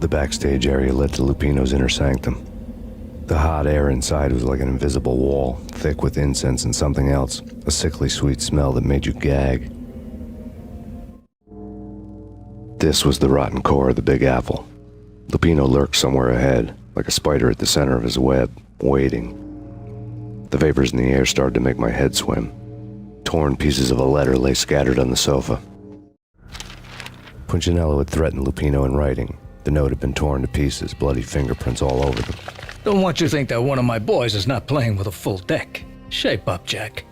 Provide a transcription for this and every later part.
backstage area led to Lupino's inner sanctum. The hot air inside was like an invisible wall, thick with incense and something else, a sickly sweet smell that made you gag. This was the rotten core of the Big Apple. Lupino lurked somewhere ahead, like a spider at the center of his web, waiting. The vapors in the air started to make my head swim. Torn pieces of a letter lay scattered on the sofa. Punchinello had threatened Lupino in writing. The note had been torn to pieces, bloody fingerprints all over them. Don't want you to think that one of my boys is not playing with a full deck. Shape up, Jack.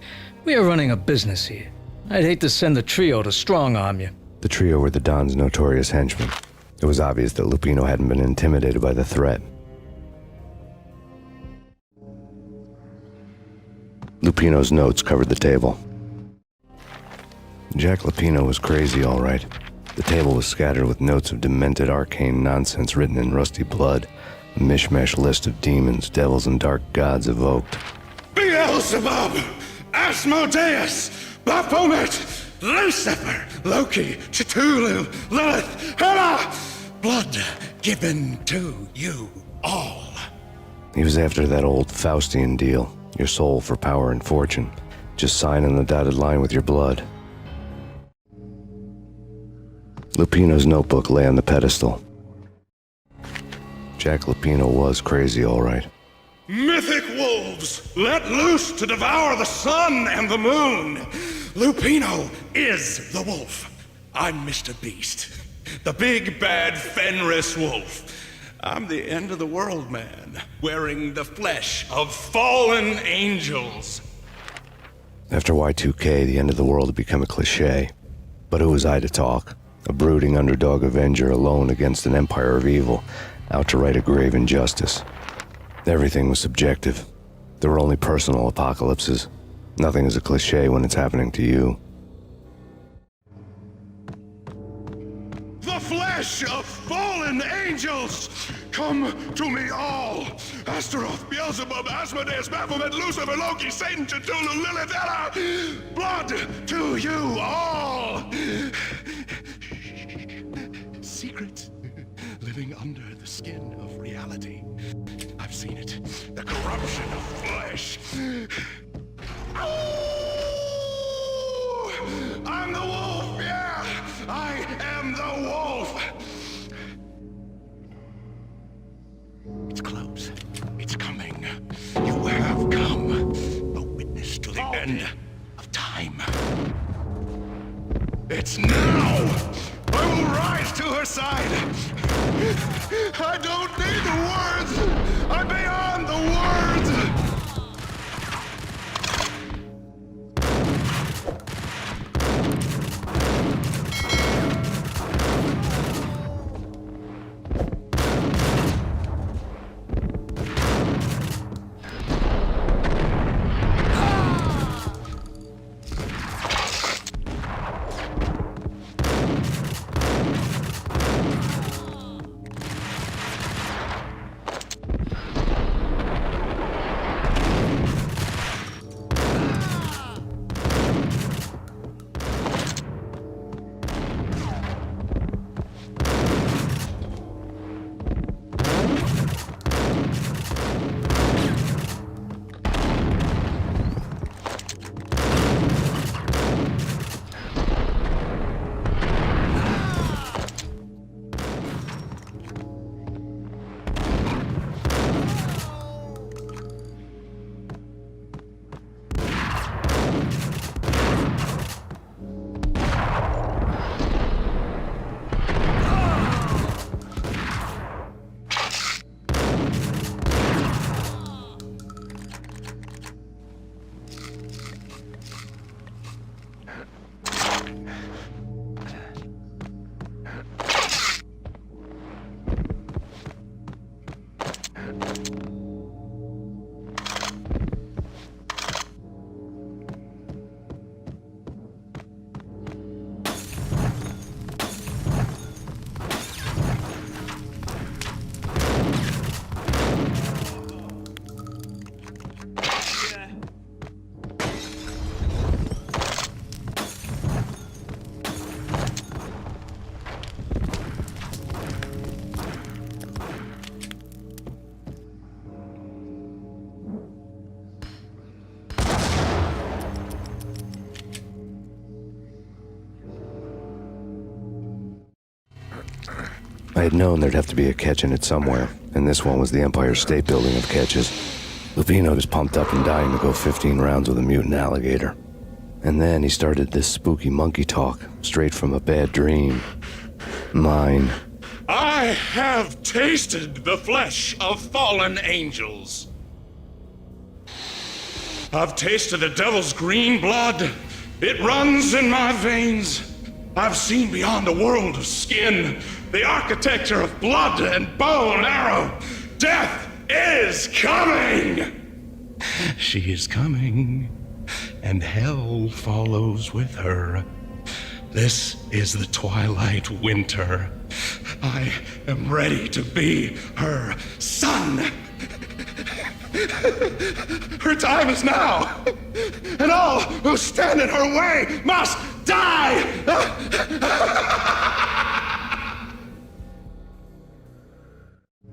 We are running a business here. I'd hate to send the trio to strong-arm you. The trio were the Don's notorious henchmen. It was obvious that Lupino hadn't been intimidated by the threat. Lupino's notes covered the table. Jack Lupino was crazy, all right. The table was scattered with notes of demented arcane nonsense written in rusty blood, a mishmash list of demons, devils, and dark gods evoked. Beelzebub, Asmodeus, Baphomet, Lucifer, Loki, Cthulhu, Lilith, Hela, blood given to you all. He was after that old Faustian deal, your soul for power and fortune. Just sign on the dotted line with your blood. Lupino's notebook lay on the pedestal. Jack Lupino was crazy, all right. Mythic wolves, let loose to devour the sun and the moon. Lupino is the wolf. I'm Mr. Beast, the big bad Fenris wolf. I'm the end of the world man, wearing the flesh of fallen angels. After Y2K, the end of the world had become a cliche. But who was I to talk? A brooding underdog avenger alone against an empire of evil, out to right a grave injustice. Everything was subjective. There were only personal apocalypses. Nothing is a cliche when it's happening to you. The flesh of fallen angels! Come to me all! Astaroth, Beelzebub, Asmodeus, Baphomet, Lucifer, Loki, Satan, Cthulhu, Lilith, Hela! Blood to you all! Secret living under the skin of reality. I've seen it. The corruption of flesh. Oh! I'm the wolf, yeah! I am the wolf! It's close. It's coming. You have come. A witness to the end of time. It's now! I will rise to her side! I don't need the words! I'm beyond the words! I had known there'd have to be a catch in it somewhere, and this one was the Empire State Building of catches. Lupino was pumped up and dying to go 15 rounds with a mutant alligator. And then he started this spooky monkey talk, straight from a bad dream. Mine. I have tasted the flesh of fallen angels. I've tasted the devil's green blood. It runs in my veins. I've seen beyond a world of skin, the architecture of blood and bow and arrow. Death is coming! She is coming, and hell follows with her. This is the twilight winter. I am ready to be her son. Her time is now, and all who stand in her way must die!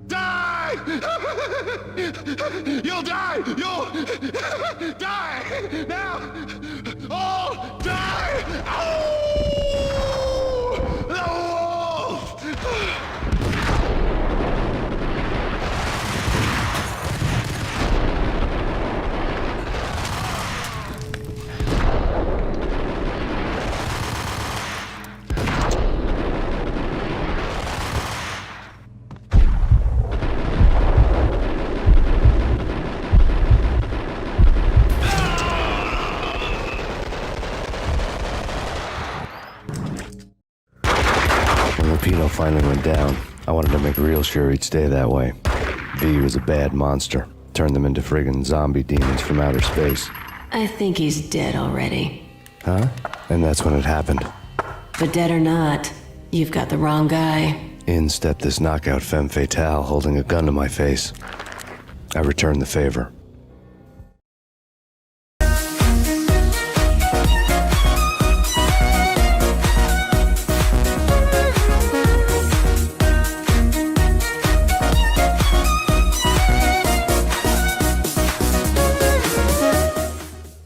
Die! You'll die! You'll die! Now! All die! Oh! The wolf! Lupino finally went down. I wanted to make real sure he'd stay that way. V was a bad monster. Turned them into friggin' zombie demons from outer space. I think he's dead already. Huh? And that's when it happened. But dead or not, you've got the wrong guy. In stepped this knockout femme fatale holding a gun to my face. I returned the favor.